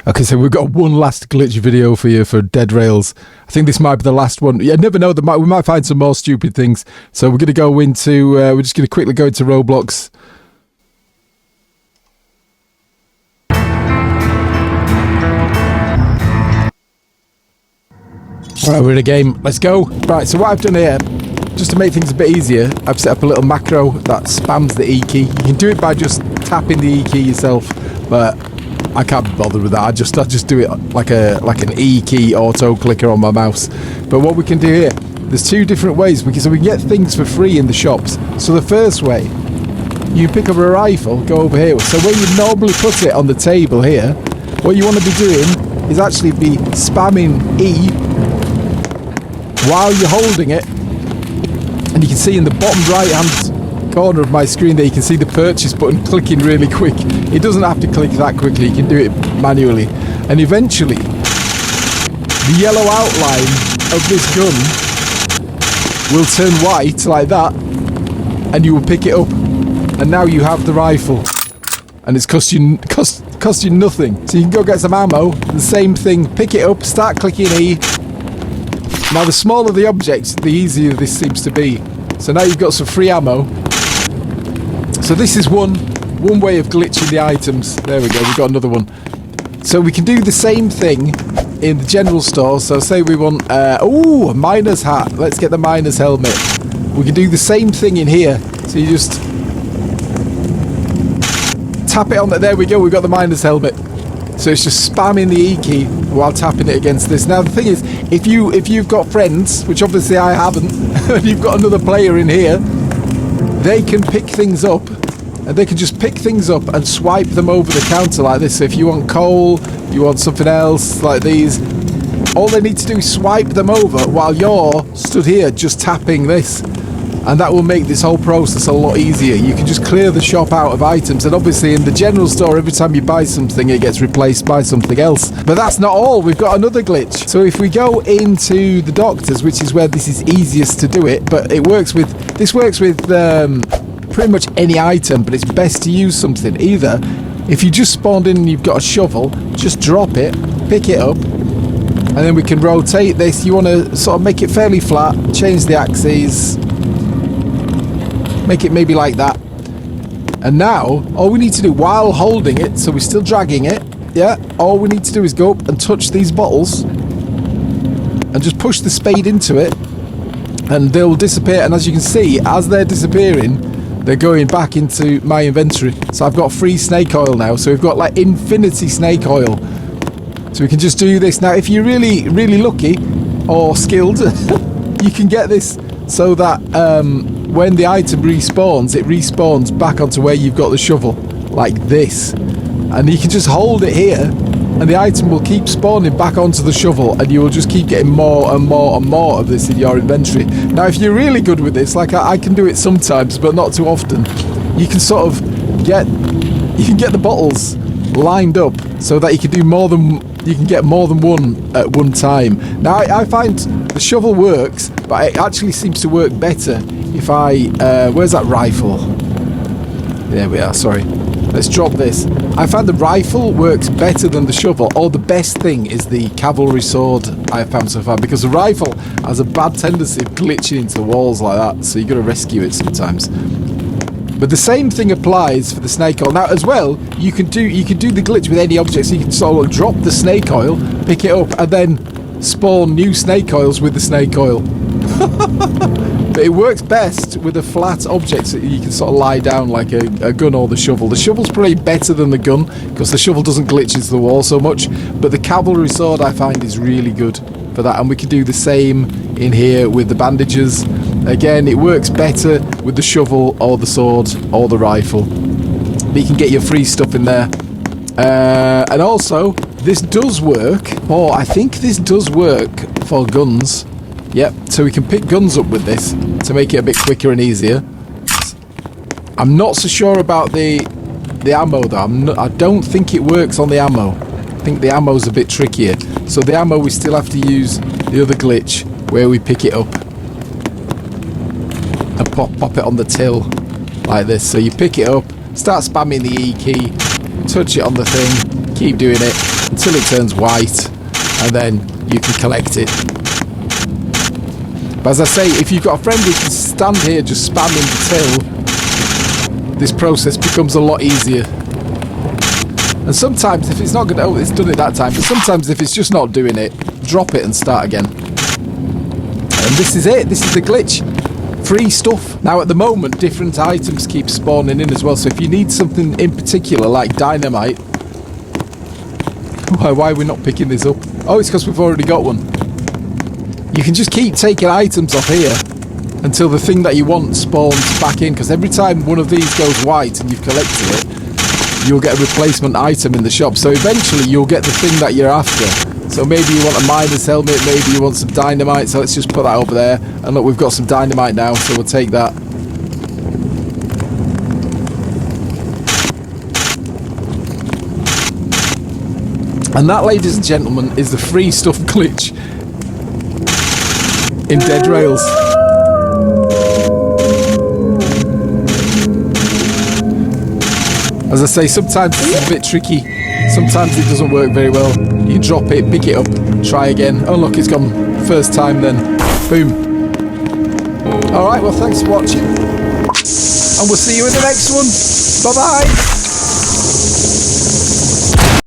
Okay, so we've got one last glitch video for you for Dead Rails. I think this might be the last one. You never know, we might find some more stupid things. So we're going to go into, we're just going to quickly go into Roblox. Alright, we're in a game. Let's go. Right, so what I've done here, just to make things a bit easier, I've set up a little macro that spams the E key. You can do it by just tapping the E key yourself, but I can't be bothered with that. I just do it like an E key auto clicker on my mouse. But what we can do here, there's two different ways. We can get things for free in the shops. So the first way, you pick up a rifle, go over here. So where you normally put it on the table here, what you want to be doing is actually be spamming E while you're holding it. And you can see in the bottom right hand corner of my screen there, you can see the purchase button clicking really quick. It doesn't have to click that quickly, you can do it manually. And eventually, the yellow outline of this gun will turn white like that, and you will pick it up. And now you have the rifle. And it's cost you nothing. So you can go get some ammo, the same thing, pick it up, start clicking E. Now the smaller the object, the easier this seems to be. So now you've got some free ammo. So this is one way of glitching the items. There we go, we've got another one. So we can do the same thing in the general store. So say we want, a miner's hat. Let's get the miner's helmet. We can do the same thing in here. So you just tap it on there we go, we've got the miner's helmet. So it's just spamming the E key while tapping it against this. Now the thing is, if you've got friends, which obviously I haven't, and you've got another player in here, they can pick things up, and they can just pick things up and swipe them over the counter like this. So if you want coal, you want something else like these, all they need to do is swipe them over while you're stood here just tapping this. And that will make this whole process a lot easier. You can just clear the shop out of items, and obviously in the general store, every time you buy something, it gets replaced by something else. But that's not all, we've got another glitch. So if we go into the doctors, which is where this is easiest to do it, but this works with pretty much any item, but it's best to use something. Either, if you just spawned in and you've got a shovel, just drop it, pick it up, and then we can rotate this. You want to sort of make it fairly flat, change the axes, make it maybe like that. And now, all we need to do while holding it, so we're still dragging it, yeah, all we need to do is go up and touch these bottles and just push the spade into it, and they'll disappear. And as you can see, as they're disappearing, they're going back into my inventory. So I've got free snake oil now, so we've got like infinity snake oil. So we can just do this. Now if you're really, really lucky or skilled, you can get this so that when the item respawns, it respawns back onto where you've got the shovel, like this. And you can just hold it here, and the item will keep spawning back onto the shovel, and you will just keep getting more and more and more of this in your inventory. Now, if you're really good with this, like I can do it sometimes, but not too often, you can sort of get the bottles lined up so that you can get more than one at one time. Now, I find the shovel works, but it actually seems to work better if I, where's that rifle? There we are, sorry. Let's drop this. I found the rifle works better than the shovel, or the best thing is the cavalry sword I've found so far, because the rifle has a bad tendency of glitching into the walls like that, so you've got to rescue it sometimes. But the same thing applies for the snake oil. Now as well, you can do the glitch with any object, so you can sort of drop the snake oil, pick it up, and then spawn new snake oils with the snake oil. But it works best with a flat object, so you can sort of lie down like a gun or the shovel. The shovel's probably better than the gun, because the shovel doesn't glitch into the wall so much, but the cavalry sword I find is really good for that. And we can do the same in here with the bandages. Again, it works better with the shovel or the sword or the rifle, but you can get your free stuff in there. And also, this does work, or I think this does work for guns. Yep, so we can pick guns up with this to make it a bit quicker and easier. I'm not so sure about the ammo though. I don't think it works on the ammo. I think the ammo's a bit trickier. So the ammo, we still have to use the other glitch where we pick it up and pop it on the till like this. So you pick it up, start spamming the E key, touch it on the thing, keep doing it, until it turns white, and then you can collect it. But as I say, if you've got a friend who can stand here just spamming the till, this process becomes a lot easier. And sometimes if it's not going to, oh, it's done it that time, but sometimes if it's just not doing it, drop it and start again. And this is it, this is the glitch. Free stuff. Now at the moment, different items keep spawning in as well, so if you need something in particular, like dynamite, why are we not picking this up? Oh, it's because we've already got one. You can just keep taking items off here until the thing that you want spawns back in, because every time one of these goes white and you've collected it, you'll get a replacement item in the shop. So eventually you'll get the thing that you're after. So maybe you want a miner's helmet, maybe you want some dynamite, so let's just put that over there. And look, we've got some dynamite now, so we'll take that. And that, ladies and gentlemen, is the free stuff glitch in Dead Rails. As I say, sometimes it's a bit tricky. Sometimes it doesn't work very well. You drop it, pick it up, try again. Oh look, it's gone. First time then. Boom. Alright, well thanks for watching. And we'll see you in the next one. Bye bye.